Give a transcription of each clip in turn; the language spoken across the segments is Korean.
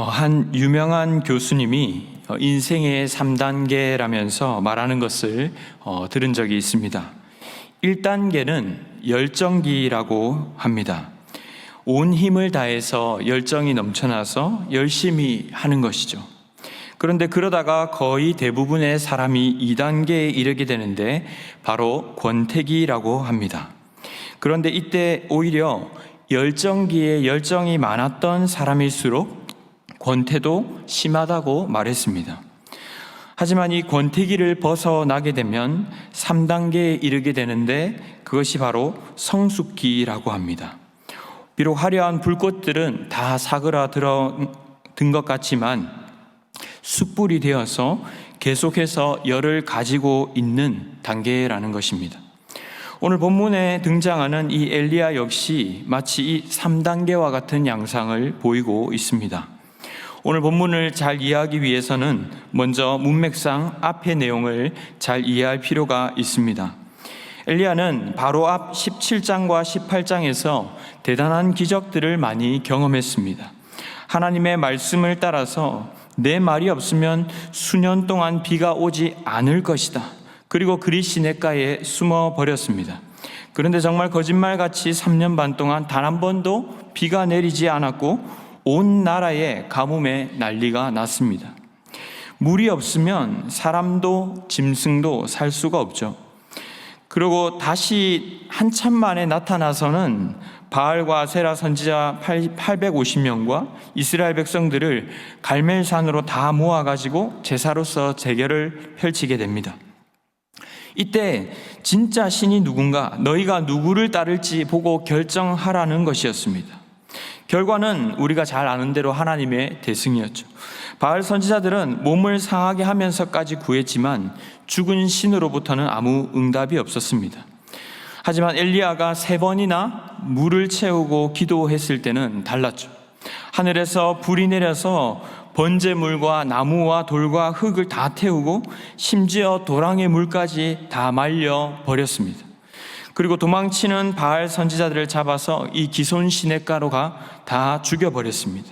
한 유명한 교수님이 인생의 3단계라면서 말하는 것을 들은 적이 있습니다. 1단계는 열정기라고 합니다. 온 힘을 다해서 열정이 넘쳐나서 열심히 하는 것이죠. 그런데 그러다가 거의 대부분의 사람이 2단계에 이르게 되는데 바로 권태기라고 합니다. 그런데 이때 오히려 열정기에 열정이 많았던 사람일수록 권태도 심하다고 말했습니다. 하지만 이 권태기를 벗어나게 되면 3단계에 이르게 되는데 그것이 바로 성숙기라고 합니다. 비록 화려한 불꽃들은 다 사그라든 것 같지만 숯불이 되어서 계속해서 열을 가지고 있는 단계라는 것입니다. 오늘 본문에 등장하는 이 엘리야 역시 마치 이 3단계와 같은 양상을 보이고 있습니다. 오늘 본문을 잘 이해하기 위해서는 먼저 문맥상 앞의 내용을 잘 이해할 필요가 있습니다. 엘리야는 바로 앞 17장과 18장에서 대단한 기적들을 많이 경험했습니다. 하나님의 말씀을 따라서 내 말이 없으면 수년 동안 비가 오지 않을 것이다. 그리고 그리 시냇가에 숨어 버렸습니다. 그런데 정말 거짓말같이 3년 반 동안 단 한 번도 비가 내리지 않았고 온 나라에 가뭄의 난리가 났습니다. 물이 없으면 사람도 짐승도 살 수가 없죠. 그리고 다시 한참 만에 나타나서는 바알과 세라 선지자 850명과 이스라엘 백성들을 갈멜산으로 다 모아가지고 제사로서 재결을 펼치게 됩니다. 이때 진짜 신이 누군가, 너희가 누구를 따를지 보고 결정하라는 것이었습니다. 결과는 우리가 잘 아는 대로 하나님의 대승이었죠. 바알 선지자들은 몸을 상하게 하면서까지 구했지만 죽은 신으로부터는 아무 응답이 없었습니다. 하지만 엘리야가 3번이나 물을 채우고 기도했을 때는 달랐죠. 하늘에서 불이 내려서 번제물과 나무와 돌과 흙을 다 태우고 심지어 도랑의 물까지 다 말려 버렸습니다. 그리고 도망치는 바알 선지자들을 잡아서 이 기손 시냇가로 다 죽여버렸습니다.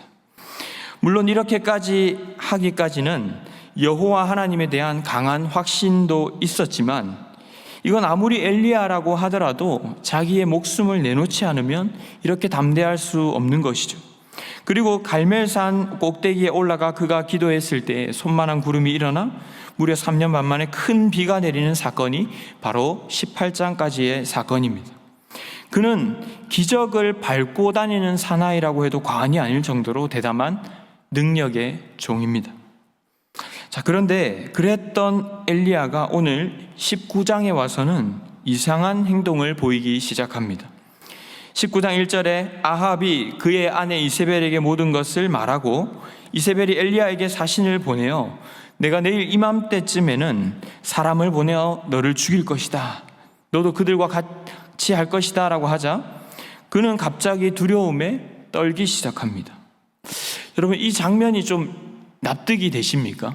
물론 이렇게까지 하기까지는 여호와 하나님에 대한 강한 확신도 있었지만 이건 아무리 엘리야라고 하더라도 자기의 목숨을 내놓지 않으면 이렇게 담대할 수 없는 것이죠. 그리고 갈멜산 꼭대기에 올라가 그가 기도했을 때 손만한 구름이 일어나 무려 3년 반 만에 큰 비가 내리는 사건이 바로 18장까지의 사건입니다. 그는 기적을 밟고 다니는 사나이라고 해도 과언이 아닐 정도로 대담한 능력의 종입니다. 자, 그런데 그랬던 엘리야가 오늘 19장에 와서는 이상한 행동을 보이기 시작합니다. 19장 1절에 아합이 그의 아내 이세벨에게 모든 것을 말하고 이세벨이 엘리야에게 사신을 보내어 내가 내일 이맘때쯤에는 사람을 보내어 너를 죽일 것이다. 너도 그들과 같이 할 것이다 라고 하자 그는 갑자기 두려움에 떨기 시작합니다. 여러분, 이 장면이 좀 납득이 되십니까?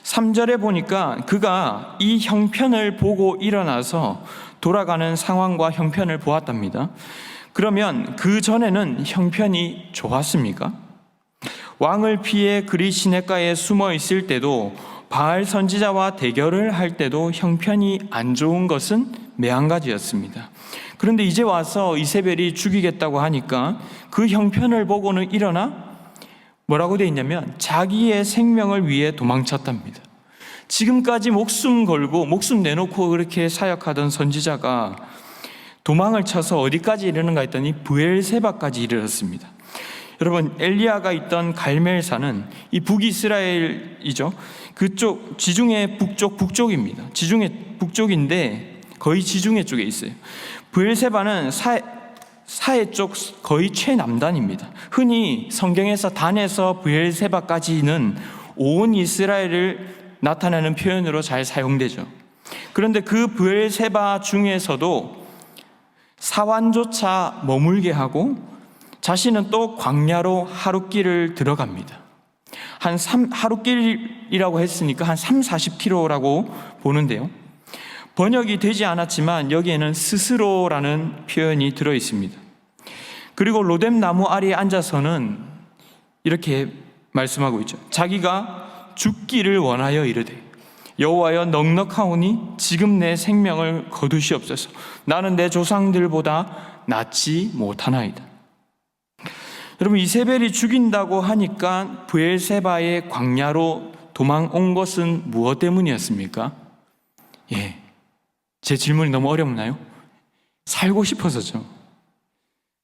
3절에 보니까 그가 이 형편을 보고 일어나서 돌아가는 상황과 형편을 보았답니다. 그러면 그 전에는 형편이 좋았습니까? 왕을 피해 그리 시냇가에 숨어 있을 때도 바알 선지자와 대결을 할 때도 형편이 안 좋은 것은 매한가지였습니다. 그런데 이제 와서 이세벨이 죽이겠다고 하니까 그 형편을 보고는 일어나 뭐라고 되어 있냐면 자기의 생명을 위해 도망쳤답니다. 지금까지 목숨 걸고 목숨 내놓고 그렇게 사역하던 선지자가 도망을 쳐서 어디까지 이르는가 했더니 브엘세바까지 이르렀습니다. 여러분, 엘리야가 있던 갈멜산은 이 북이스라엘이죠. 그쪽 지중해 북쪽입니다. 지중해 북쪽인데 거의 지중해 쪽에 있어요. 브엘세바는 사해 쪽 거의 최남단입니다. 흔히 성경에서 단에서 브엘세바까지는 온 이스라엘을 나타내는 표현으로 잘 사용되죠. 그런데 그 브엘세바 중에서도 사완조차 머물게 하고 자신은 또 광야로 하룻길을 들어갑니다. 하룻길이라고 했으니까 한 30-40km라고 보는데요. 번역이 되지 않았지만 여기에는 스스로라는 표현이 들어 있습니다. 그리고 로뎀 나무 아래에 앉아서는 이렇게 말씀하고 있죠. 자기가 죽기를 원하여 이르되 여호와여 넉넉하오니 지금 내 생명을 거두시옵소서. 나는 내 조상들보다 낫지 못하나이다. 여러분, 이세벨이 죽인다고 하니까 브엘세바의 광야로 도망온 것은 무엇 때문이었습니까? 제 질문이 너무 어렵나요? 살고 싶어서죠.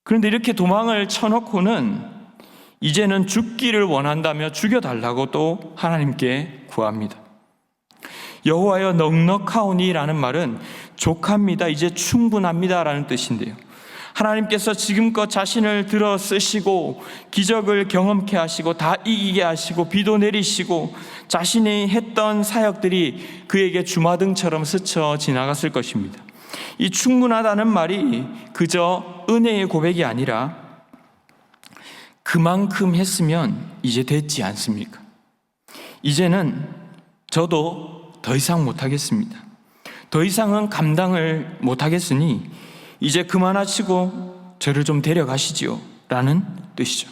그런데 이렇게 도망을 쳐놓고는 이제는 죽기를 원한다며 죽여달라고 또 하나님께 구합니다. 여호와여 넉넉하오니라는 말은 족합니다, 이제 충분합니다 라는 뜻인데요, 하나님께서 지금껏 자신을 들어 쓰시고 기적을 경험케 하시고 다 이기게 하시고 비도 내리시고 자신이 했던 사역들이 그에게 주마등처럼 스쳐 지나갔을 것입니다. 이 충분하다는 말이 그저 은혜의 고백이 아니라 그만큼 했으면 이제 됐지 않습니까? 이제는 저도 더 이상 못하겠습니다. 더 이상은 감당을 못하겠으니 이제 그만하시고 저를 좀 데려가시지요 라는 뜻이죠.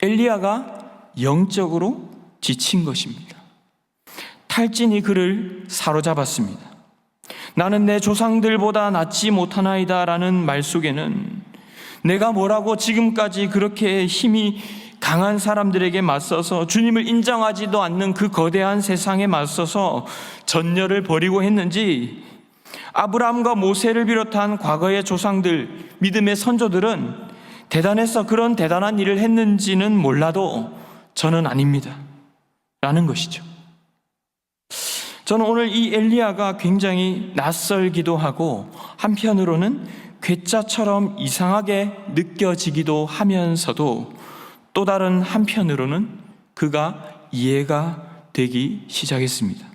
엘리야가 영적으로 지친 것입니다. 탈진이 그를 사로잡았습니다. 나는 내 조상들보다 낫지 못하나이다 라는 말 속에는 내가 뭐라고 지금까지 그렇게 힘이 강한 사람들에게 맞서서 주님을 인정하지도 않는 그 거대한 세상에 맞서서 전열을 벌이고 했는지, 아브라함과 모세를 비롯한 과거의 조상들, 믿음의 선조들은 대단해서 그런 대단한 일을 했는지는 몰라도 저는 아닙니다 라는 것이죠. 저는 오늘 이 엘리야가 굉장히 낯설기도 하고 한편으로는 괴짜처럼 이상하게 느껴지기도 하면서도 또 다른 한편으로는 그가 이해가 되기 시작했습니다.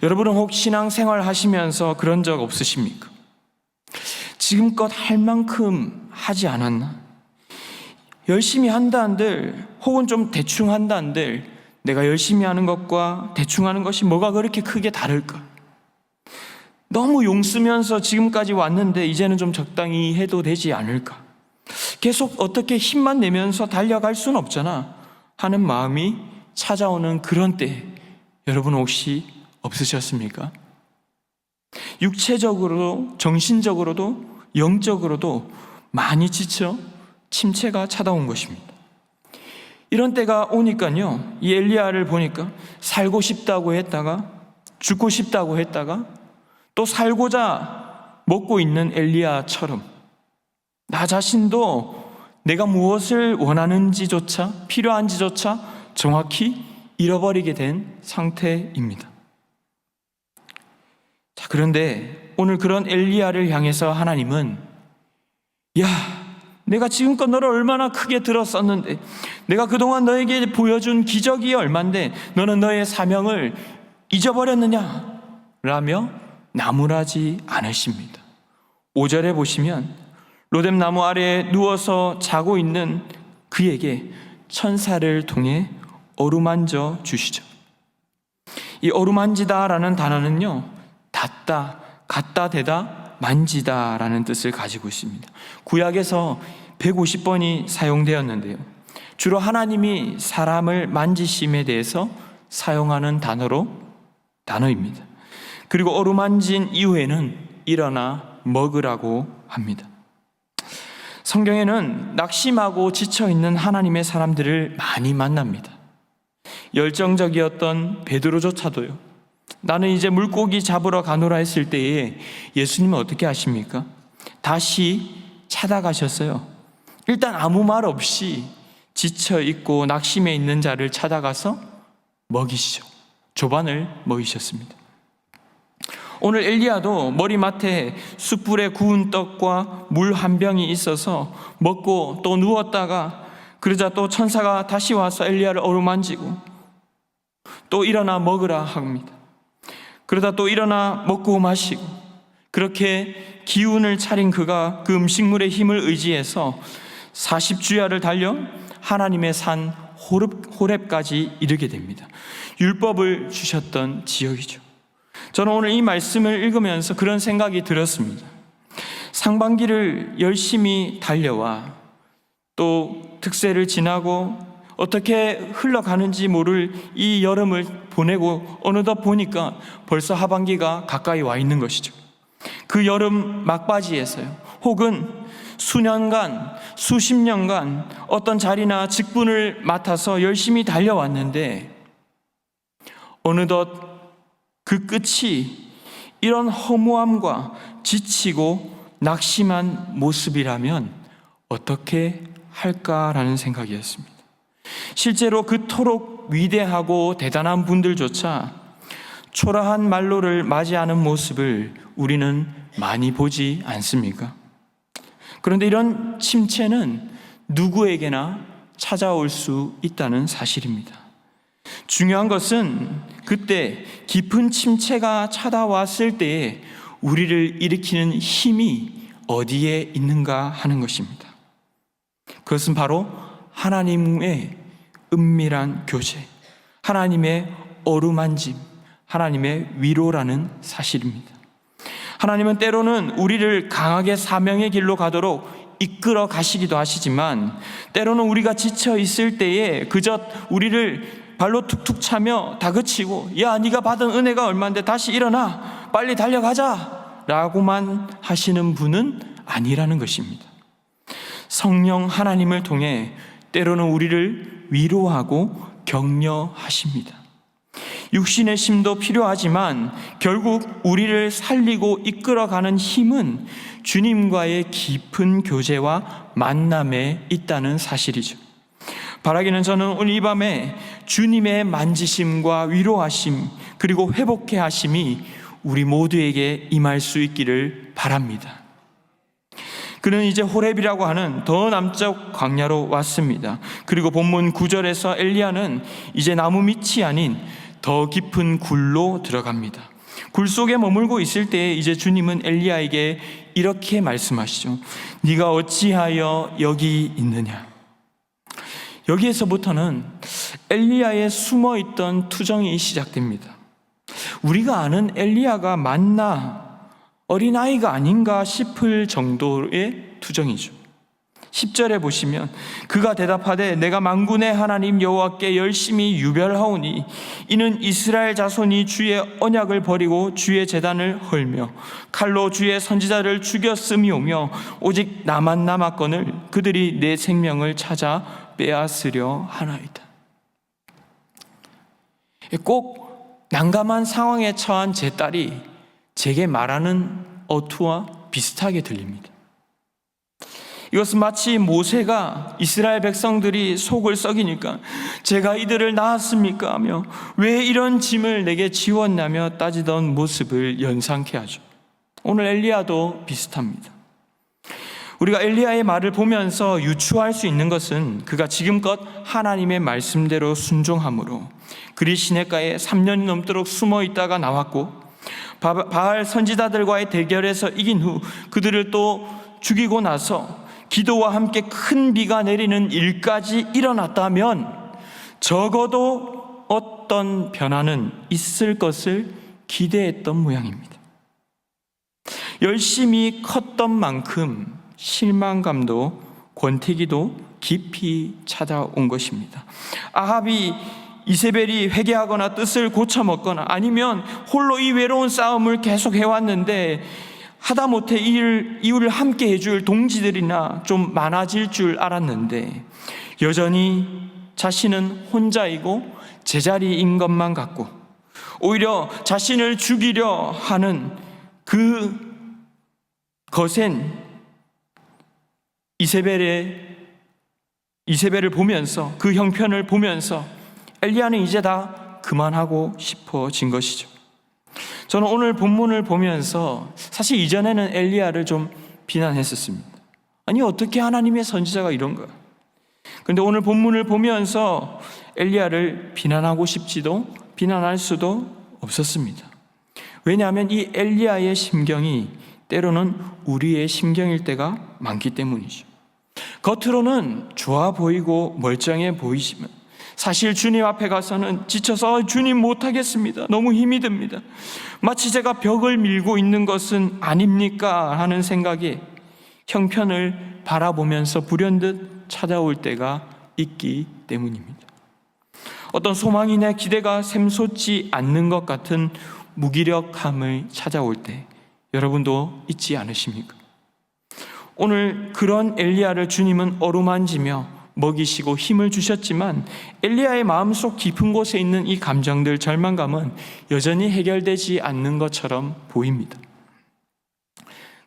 여러분은 혹 신앙생활 하시면서 그런 적 없으십니까? 지금껏 할 만큼 하지 않았나? 열심히 한다 한들 혹은 좀 대충 한다 한들 내가 열심히 하는 것과 대충 하는 것이 뭐가 그렇게 크게 다를까? 너무 용 쓰면서 지금까지 왔는데 이제는 좀 적당히 해도 되지 않을까? 계속 어떻게 힘만 내면서 달려갈 수는 없잖아 하는 마음이 찾아오는 그런 때 여러분 혹시 없으셨습니까? 육체적으로도 정신적으로도 영적으로도 많이 지쳐 침체가 찾아온 것입니다. 이런 때가 오니까요, 이 엘리야를 보니까 살고 싶다고 했다가 죽고 싶다고 했다가 또 살고자 먹고 있는 엘리야처럼 나 자신도 내가 무엇을 원하는지조차 필요한지조차 정확히 잃어버리게 된 상태입니다. 자, 그런데 오늘 그런 엘리야를 향해서 하나님은 야, 내가 지금껏 너를 얼마나 크게 들었었는데, 내가 그동안 너에게 보여준 기적이 얼만데 너는 너의 사명을 잊어버렸느냐? 라며 나무라지 않으십니다. 5절에 보시면 로뎀나무 아래에 누워서 자고 있는 그에게 천사를 통해 어루만져 주시죠. 이 어루만지다라는 단어는요, 닿다, 갖다 대다, 만지다라는 뜻을 가지고 있습니다. 구약에서 150번이 사용되었는데요, 주로 하나님이 사람을 만지심에 대해서 사용하는 단어입니다. 그리고 어루만진 이후에는 일어나 먹으라고 합니다. 성경에는 낙심하고 지쳐있는 하나님의 사람들을 많이 만납니다. 열정적이었던 베드로조차도요, 나는 이제 물고기 잡으러 가노라 했을 때에 예수님은 어떻게 하십니까? 다시 찾아가셨어요. 일단 아무 말 없이 지쳐있고 낙심해 있는 자를 찾아가서 먹이시죠. 조반을 먹이셨습니다. 오늘 엘리야도 머리맡에 숯불에 구운 떡과 물 한 병이 있어서 먹고 또 누웠다가 그러자 또 천사가 다시 와서 엘리야를 어루만지고 또 일어나 먹으라 합니다. 그러다 또 일어나 먹고 마시고, 그렇게 기운을 차린 그가 그 음식물의 힘을 의지해서 40주야를 달려 하나님의 산 호렙까지 이르게 됩니다. 율법을 주셨던 지역이죠. 저는 오늘 이 말씀을 읽으면서 그런 생각이 들었습니다. 상반기를 열심히 달려와 또 특세를 지나고 어떻게 흘러가는지 모를 이 여름을 보내고 어느덧 보니까 벌써 하반기가 가까이 와 있는 것이죠. 그 여름 막바지에서요, 혹은 수년간, 수십 년간 어떤 자리나 직분을 맡아서 열심히 달려왔는데 어느덧 그 끝이 이런 허무함과 지치고 낙심한 모습이라면 어떻게 할까라는 생각이었습니다. 실제로 그토록 위대하고 대단한 분들조차 초라한 말로를 맞이하는 모습을 우리는 많이 보지 않습니까? 그런데 이런 침체는 누구에게나 찾아올 수 있다는 사실입니다. 중요한 것은 그때 깊은 침체가 찾아왔을 때에 우리를 일으키는 힘이 어디에 있는가 하는 것입니다. 그것은 바로 하나님의 은밀한 교제, 하나님의 어루만짐, 하나님의 위로라는 사실입니다. 하나님은 때로는 우리를 강하게 사명의 길로 가도록 이끌어 가시기도 하시지만 때로는 우리가 지쳐 있을 때에 그저 우리를 발로 툭툭 차며 다그치고, 야, 네가 받은 은혜가 얼마인데 다시 일어나, 빨리 달려가자 라고만 하시는 분은 아니라는 것입니다. 성령 하나님을 통해 때로는 우리를 위로하고 격려하십니다. 육신의 힘도 필요하지만 결국 우리를 살리고 이끌어가는 힘은 주님과의 깊은 교제와 만남에 있다는 사실이죠. 바라기는 저는 오늘 이 밤에 주님의 만지심과 위로하심 그리고 회복케 하심이 우리 모두에게 임할 수 있기를 바랍니다. 그는 이제 호렙이라고 하는 더 남쪽 광야로 왔습니다. 그리고 본문 9절에서 엘리야는 이제 나무 밑이 아닌 더 깊은 굴로 들어갑니다. 굴 속에 머물고 있을 때 이제 주님은 엘리야에게 이렇게 말씀하시죠. 네가 어찌하여 여기 있느냐. 여기에서부터는 엘리야의 숨어있던 투정이 시작됩니다. 우리가 아는 엘리야가 맞나, 어린아이가 아닌가 싶을 정도의 투정이죠. 10절에 보시면 그가 대답하되 내가 만군의 하나님 여호와께 열심히 유별하오니 이는 이스라엘 자손이 주의 언약을 버리고 주의 제단을 헐며 칼로 주의 선지자를 죽였음이오며 오직 나만 남았거늘 그들이 내 생명을 찾아 빼앗으려 하나이다. 꼭 난감한 상황에 처한 제 딸이 제게 말하는 어투와 비슷하게 들립니다. 이것은 마치 모세가 이스라엘 백성들이 속을 썩이니까 제가 이들을 낳았습니까 하며 왜 이런 짐을 내게 지웠냐며 따지던 모습을 연상케 하죠. 오늘 엘리야도 비슷합니다. 우리가 엘리야의 말을 보면서 유추할 수 있는 것은 그가 지금껏 하나님의 말씀대로 순종함으로 그리 시냇가에 3년이 넘도록 숨어 있다가 나왔고 바알 선지자들과의 대결에서 이긴 후 그들을 또 죽이고 나서 기도와 함께 큰 비가 내리는 일까지 일어났다면 적어도 어떤 변화는 있을 것을 기대했던 모양입니다. 열심히 컸던 만큼 실망감도 권태기도 깊이 찾아온 것입니다. 아합이 이세벨이 회개하거나 뜻을 고쳐먹거나 아니면 홀로 이 외로운 싸움을 계속 해왔는데 하다못해 이유를 함께 해줄 동지들이나 좀 많아질 줄 알았는데 여전히 자신은 혼자이고 제자리인 것만 같고 오히려 자신을 죽이려 하는 그 거센 이세벨을 보면서 그 형편을 보면서 엘리야는 이제 다 그만하고 싶어진 것이죠. 저는 오늘 본문을 보면서 사실 이전에는 엘리야를 좀 비난했었습니다. 아니 어떻게 하나님의 선지자가 이런가? 그런데 오늘 본문을 보면서 엘리야를 비난하고 싶지도 비난할 수도 없었습니다. 왜냐하면 이 엘리야의 심경이 때로는 우리의 심경일 때가 많기 때문이죠. 겉으로는 좋아 보이고 멀쩡해 보이지만 사실 주님 앞에 가서는 지쳐서 주님 못하겠습니다. 너무 힘이 듭니다. 마치 제가 벽을 밀고 있는 것은 아닙니까? 하는 생각에 형편을 바라보면서 불현듯 찾아올 때가 있기 때문입니다. 어떤 소망이나 기대가 샘솟지 않는 것 같은 무기력함을 찾아올 때 여러분도 있지 않으십니까? 오늘 그런 엘리야를 주님은 어루만지며 먹이시고 힘을 주셨지만 엘리야의 마음속 깊은 곳에 있는 이 감정들, 절망감은 여전히 해결되지 않는 것처럼 보입니다.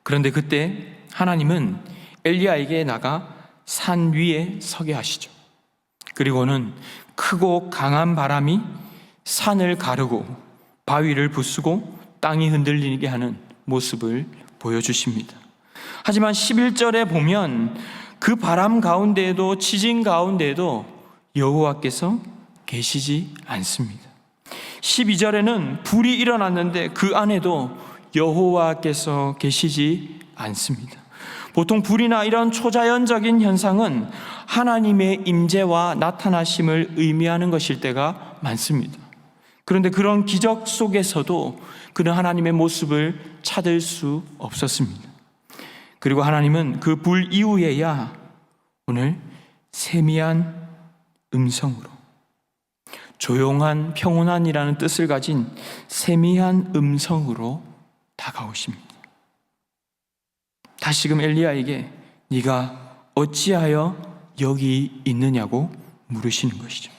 그런데 그때 하나님은 엘리야에게 나가 산 위에 서게 하시죠. 그리고는 크고 강한 바람이 산을 가르고 바위를 부수고 땅이 흔들리게 하는 모습을 보여주십니다. 하지만 11절에 보면 그 바람 가운데에도 지진 가운데에도 여호와께서 계시지 않습니다. 12절에는 불이 일어났는데 그 안에도 여호와께서 계시지 않습니다. 보통 불이나 이런 초자연적인 현상은 하나님의 임재와 나타나심을 의미하는 것일 때가 많습니다. 그런데 그런 기적 속에서도 그는 하나님의 모습을 찾을 수 없었습니다. 그리고 하나님은 그 불 이후에야 오늘 세미한 음성으로, 조용한 평온한이라는 뜻을 가진 세미한 음성으로 다가오십니다. 다시금 엘리야에게 네가 어찌하여 여기 있느냐고 물으시는 것이죠.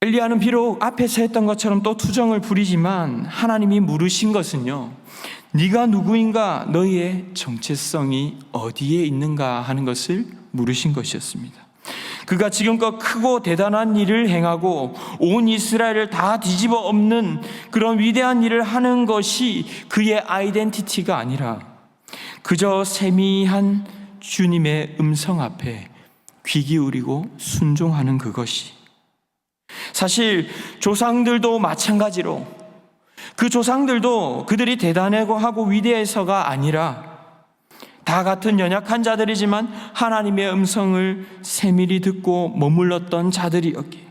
엘리야는 비록 앞에서 했던 것처럼 또 투정을 부리지만 하나님이 물으신 것은요, 네가 누구인가, 너희의 정체성이 어디에 있는가 하는 것을 물으신 것이었습니다. 그가 지금껏 크고 대단한 일을 행하고 온 이스라엘을 다 뒤집어 엎는 그런 위대한 일을 하는 것이 그의 아이덴티티가 아니라 그저 세미한 주님의 음성 앞에 귀 기울이고 순종하는 그것이, 사실 조상들도 마찬가지로 그 조상들도 그들이 대단하고 하고 위대해서가 아니라 다 같은 연약한 자들이지만 하나님의 음성을 세밀히 듣고 머물렀던 자들이었기에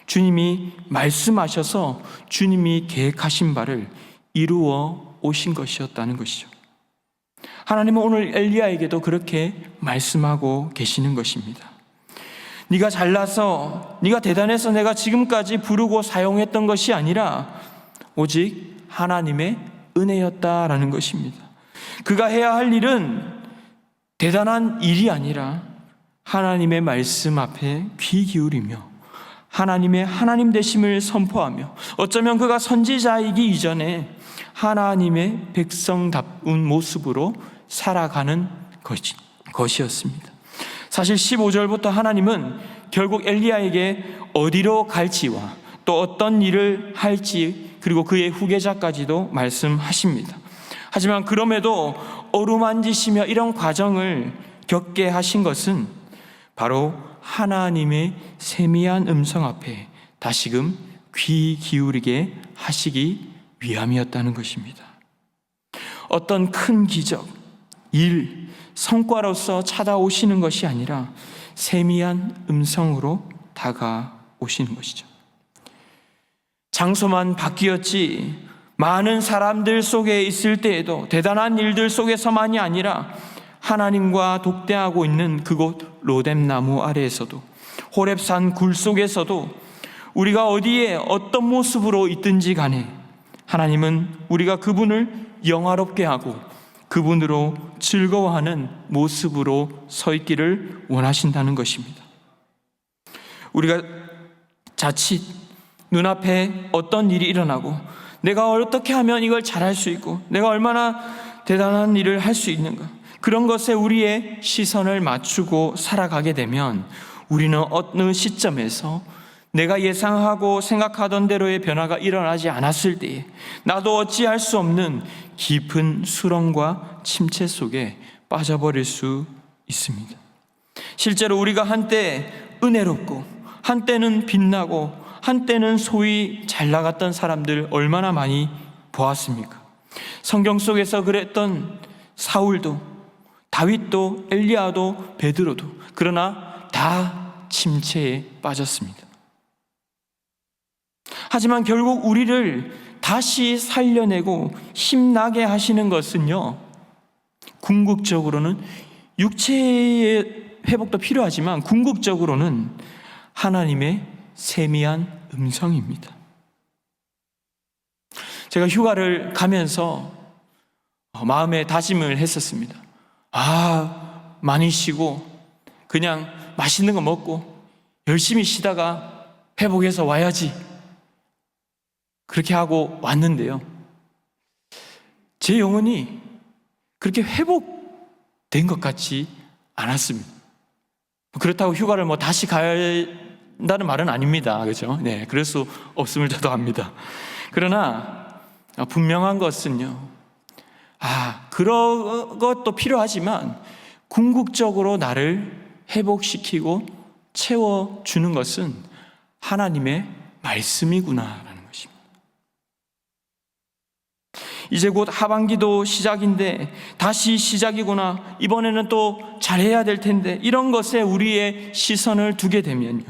주님이 말씀하셔서 주님이 계획하신 바를 이루어 오신 것이었다는 것이죠. 하나님은 오늘 엘리야에게도 그렇게 말씀하고 계시는 것입니다. 네가 잘나서, 네가 대단해서 내가 지금까지 부르고 사용했던 것이 아니라 오직 하나님의 은혜였다라는 것입니다. 그가 해야 할 일은 대단한 일이 아니라 하나님의 말씀 앞에 귀 기울이며 하나님의 하나님 되심을 선포하며, 어쩌면 그가 선지자이기 이전에 하나님의 백성다운 모습으로 살아가는 것이었습니다. 사실 15절부터 하나님은 결국 엘리야에게 어디로 갈지와 또 어떤 일을 할지, 그리고 그의 후계자까지도 말씀하십니다. 하지만 그럼에도 어루만지시며 이런 과정을 겪게 하신 것은 바로 하나님의 세미한 음성 앞에 다시금 귀 기울이게 하시기 위함이었다는 것입니다. 어떤 큰 기적, 일, 성과로서 찾아오시는 것이 아니라 세미한 음성으로 다가오시는 것이죠. 장소만 바뀌었지 많은 사람들 속에 있을 때에도, 대단한 일들 속에서만이 아니라 하나님과 독대하고 있는 그곳 로뎀나무 아래에서도, 호렙산 굴 속에서도, 우리가 어디에 어떤 모습으로 있든지 간에 하나님은 우리가 그분을 영화롭게 하고 그분으로 즐거워하는 모습으로 서 있기를 원하신다는 것입니다. 우리가 자칫 눈앞에 어떤 일이 일어나고 내가 어떻게 하면 이걸 잘할 수 있고 내가 얼마나 대단한 일을 할 수 있는가, 그런 것에 우리의 시선을 맞추고 살아가게 되면 우리는 어느 시점에서 내가 예상하고 생각하던 대로의 변화가 일어나지 않았을 때에 나도 어찌할 수 없는 깊은 수렁과 침체 속에 빠져버릴 수 있습니다. 실제로 우리가 한때 은혜롭고 한때는 빛나고 한때는 소위 잘 나갔던 사람들 얼마나 많이 보았습니까? 성경 속에서 그랬던 사울도, 다윗도, 엘리야도, 베드로도, 그러나 다 침체에 빠졌습니다. 하지만 결국 우리를 다시 살려내고 힘나게 하시는 것은요, 궁극적으로는 육체의 회복도 필요하지만 궁극적으로는 하나님의 세미한 음성입니다. 제가 휴가를 가면서 마음에 다짐을 했었습니다. 많이 쉬고 그냥 맛있는 거 먹고 열심히 쉬다가 회복해서 와야지. 그렇게 하고 왔는데요, 제 영혼이 그렇게 회복된 것 같지 않았습니다. 그렇다고 휴가를 다시 간다는 말은 아닙니다. 그렇죠? 네, 그럴 수 없음을 저도 압니다. 그러나 분명한 것은요, 그런 것도 필요하지만 궁극적으로 나를 회복시키고 채워주는 것은 하나님의 말씀이구나라는 것입니다. 이제 곧 하반기도 시작인데 다시 시작이구나, 이번에는 또 잘해야 될 텐데, 이런 것에 우리의 시선을 두게 되면요,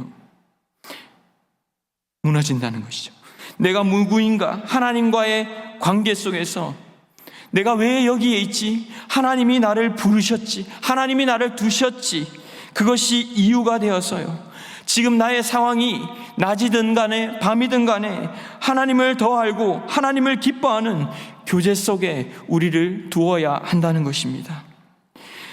무너진다는 것이죠. 내가 누구인가, 하나님과의 관계 속에서 내가 왜 여기에 있지? 하나님이 나를 부르셨지, 하나님이 나를 두셨지, 그것이 이유가 되어서요, 지금 나의 상황이 낮이든 간에 밤이든 간에 하나님을 더 알고 하나님을 기뻐하는 교제 속에 우리를 두어야 한다는 것입니다.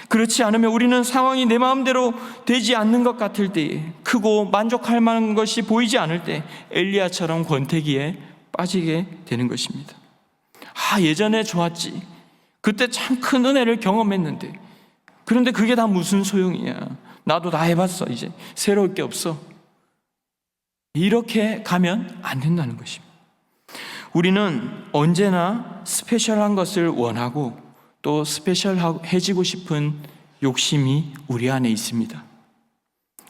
그렇지 않으면 우리는 상황이 내 마음대로 되지 않는 것 같을 때에, 크고 만족할 만한 것이 보이지 않을 때 엘리야처럼 권태기에 빠지게 되는 것입니다. 예전에 좋았지, 그때 참 큰 은혜를 경험했는데, 그런데 그게 다 무슨 소용이야, 나도 다 해봤어, 이제 새로울 게 없어. 이렇게 가면 안 된다는 것입니다. 우리는 언제나 스페셜한 것을 원하고 또 스페셜해지고 싶은 욕심이 우리 안에 있습니다.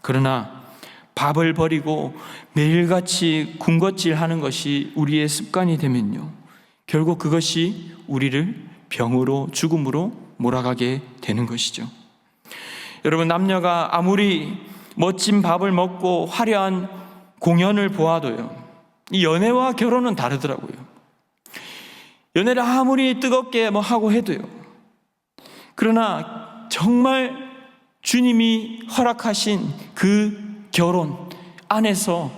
그러나 밥을 버리고 매일같이 군것질하는 것이 우리의 습관이 되면요, 결국 그것이 우리를 병으로, 죽음으로 몰아가게 되는 것이죠. 여러분, 남녀가 아무리 멋진 밥을 먹고 화려한 공연을 보아도요, 이 연애와 결혼은 다르더라고요. 연애를 아무리 뜨겁게 하고 해도요, 그러나 정말 주님이 허락하신 그 결혼 안에서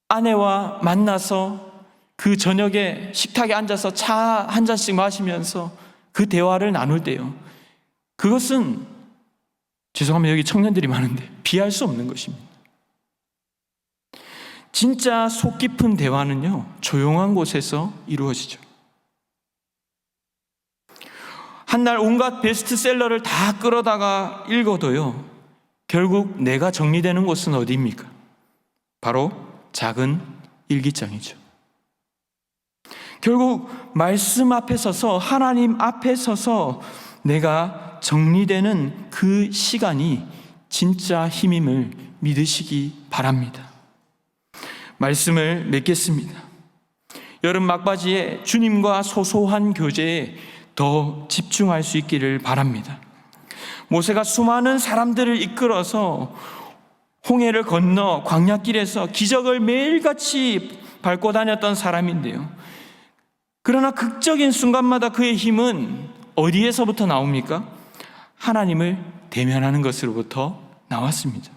아내와 만나서 그 저녁에 식탁에 앉아서 차 한 잔씩 마시면서 그 대화를 나눌 때요, 그것은, 죄송합니다, 여기 청년들이 많은데, 비할 수 없는 것입니다. 진짜 속 깊은 대화는요, 조용한 곳에서 이루어지죠. 한날 온갖 베스트셀러를 다 끌어다가 읽어도요, 결국 내가 정리되는 곳은 어디입니까? 바로 작은 일기장이죠. 결국 말씀 앞에 서서, 하나님 앞에 서서 내가 정리되는 그 시간이 진짜 힘임을 믿으시기 바랍니다. 말씀을 맺겠습니다. 여름 막바지에 주님과 소소한 교제에 더 집중할 수 있기를 바랍니다. 모세가 수많은 사람들을 이끌어서 홍해를 건너 광야길에서 기적을 매일같이 밟고 다녔던 사람인데요, 그러나 극적인 순간마다 그의 힘은 어디에서부터 나옵니까? 하나님을 대면하는 것으로부터 나왔습니다.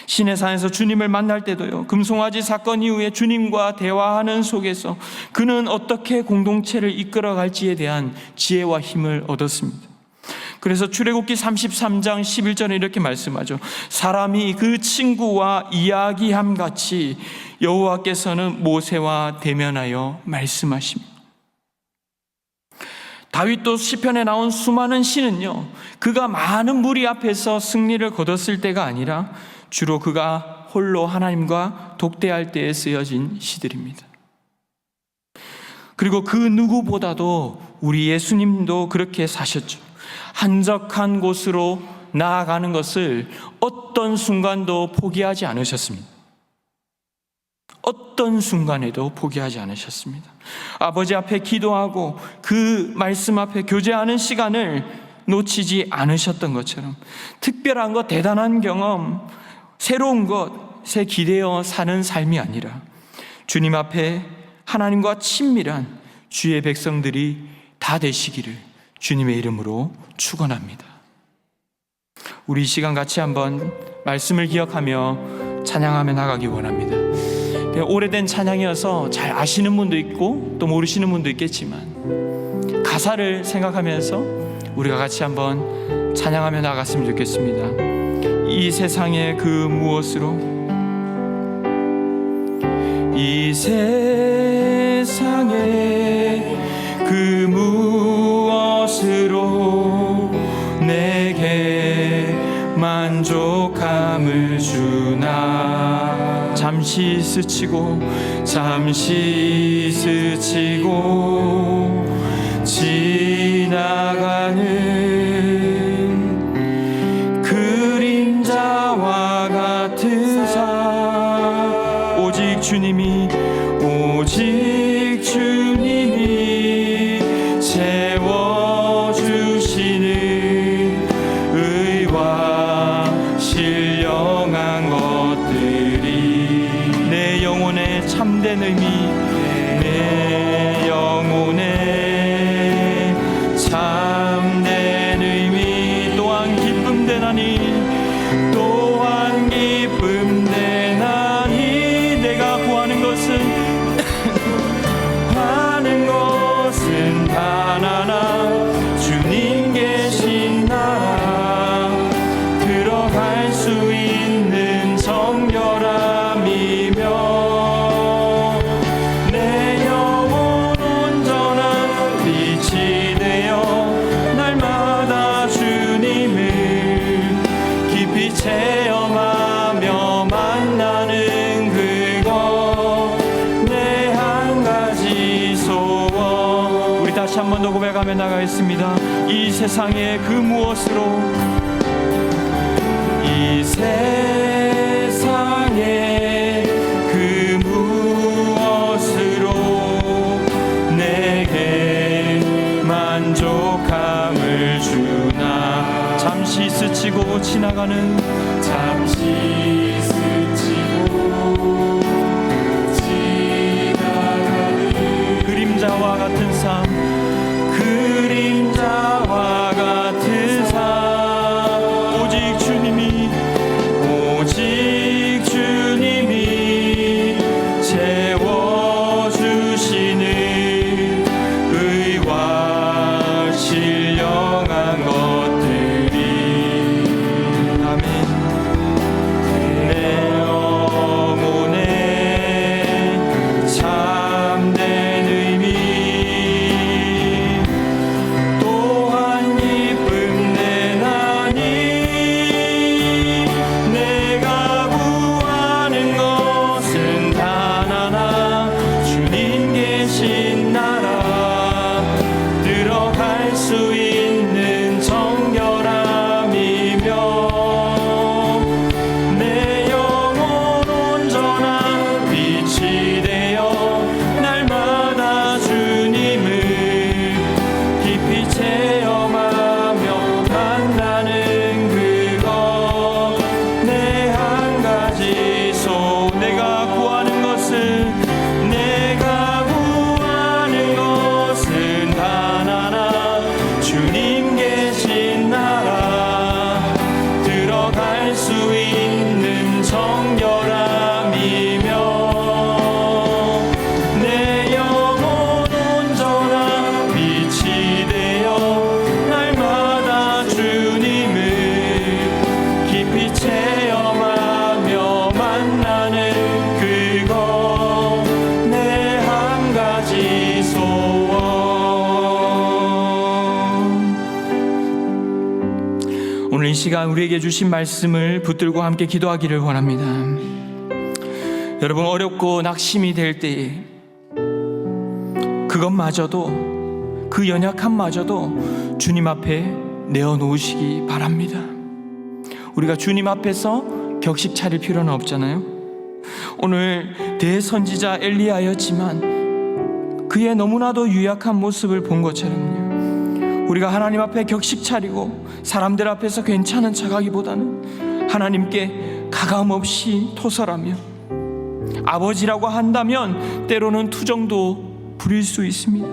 시내산에서 주님을 만날 때도요, 금송아지 사건 이후에 주님과 대화하는 속에서 그는 어떻게 공동체를 이끌어갈지에 대한 지혜와 힘을 얻었습니다. 그래서 출애굽기 33장 11절에 이렇게 말씀하죠. 사람이 그 친구와 이야기함 같이 여호와께서는 모세와 대면하여 말씀하십니다. 다윗도 시편에 나온 수많은 시는요, 그가 많은 무리 앞에서 승리를 거뒀을 때가 아니라 주로 그가 홀로 하나님과 독대할 때에 쓰여진 시들입니다. 그리고 그 누구보다도 우리 예수님도 그렇게 사셨죠. 한적한 곳으로 나아가는 것을 어떤 순간도 포기하지 않으셨습니다. 어떤 순간에도 포기하지 않으셨습니다. 아버지 앞에 기도하고 그 말씀 앞에 교제하는 시간을 놓치지 않으셨던 것처럼, 특별한 것, 대단한 경험, 새로운 것에 기대어 사는 삶이 아니라 주님 앞에 하나님과 친밀한 주의 백성들이 다 되시기를 주님의 이름으로 축원합니다. 우리 이 시간 같이 한번 말씀을 기억하며 찬양하며 나가기 원합니다. 오래된 찬양이어서 잘 아시는 분도 있고 또 모르시는 분도 있겠지만 가사를 생각하면서 우리가 같이 한번 찬양하며 나갔으면 좋겠습니다. 이 세상의 그 무엇으로, 이 세상의 그 무엇으로 내게 만족함을 주나. 잠시 스치고 지나가는 그림자와 같은 삶. 오직 주님이 채워주시는 의와 신령한 것들이 내 영혼의 참된 의미, 내 영혼의 참된 의미, 또한 기쁨 되나니, 또한 기쁨 되나니. 내가 구하는 것은 단 하나, 주님 계신 나라, 들어갈 수 있는 정결함이며 내 영혼 온전한 빛이 되어 날마다 주님을 깊이 체험하며 만나는 그것, 내 한 가지 소원. 우리 다시 한 번 더 고백하며 나가겠습니다. 이 세상의 그 무엇으로, 이 세상의 그 무엇으로 내게 만족함을 주나. 잠시 스치고 지나가는, 잠시 스치고 지나가는 그림자와 같은 삶, 그림자와 같은 삶. 오직 주님이 채워주시는 의와 신령한 것들이. 아멘. 내 영혼의 참된 의미, 또한 기쁨 되나니. 내가 구하는 것은 단 하나, 주님 계신 나라, 들어갈 수 있는 정결함이며 내 영혼 온전한 빛이 되어 날마다 주님을 깊이 체험하며 만나는 그것, 내 한 가지 소. 내가 구하는 것은 단 하나, 주님 계신 나라, 들어갈 수 있는 정결함이며 내 영혼 온전한 빛이 되어 날마다 주님을 깊이 체험하며 만나는 그것, 내 한 가지 소원. 오늘 이 시간 우리에게 주신 말씀을 붙들고 함께 기도하기를 원합니다. 여러분, 어렵고 낙심이 될 때에 그것마저도, 그 연약함마저도 주님 앞에 내어놓으시기 바랍니다. 우리가 주님 앞에서 격식 차릴 필요는 없잖아요. 오늘 대선지자 엘리야였지만 그의 너무나도 유약한 모습을 본 것처럼요, 우리가 하나님 앞에 격식 차리고 사람들 앞에서 괜찮은 척하기보다는 하나님께 가감없이 토설하며 아버지라고 한다면 때로는 투정도 부릴 수 있습니다.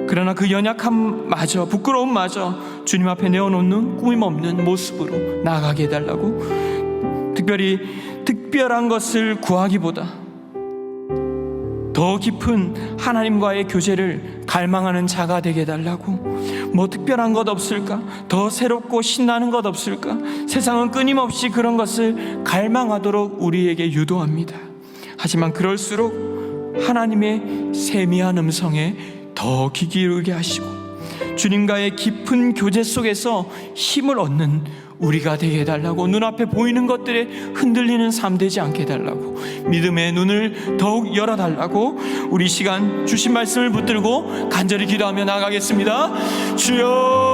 그러나 그 연약함마저, 부끄러움마저 주님 앞에 내어놓는 꾸밈없는 모습으로 나아가게 해달라고, 특별히 특별한 것을 구하기보다 더 깊은 하나님과의 교제를 갈망하는 자가 되게 해달라고, 뭐 특별한 것 없을까? 더 새롭고 신나는 것 없을까? 세상은 끊임없이 그런 것을 갈망하도록 우리에게 유도합니다. 하지만 그럴수록 하나님의 세미한 음성에 더 귀 기울게 하시고 주님과의 깊은 교제 속에서 힘을 얻는 우리가 되게 해달라고, 눈앞에 보이는 것들에 흔들리는 삶 되지 않게 해달라고, 믿음의 눈을 더욱 열어달라고, 우리 시간 주신 말씀을 붙들고 간절히 기도하며 나아가겠습니다. 주여,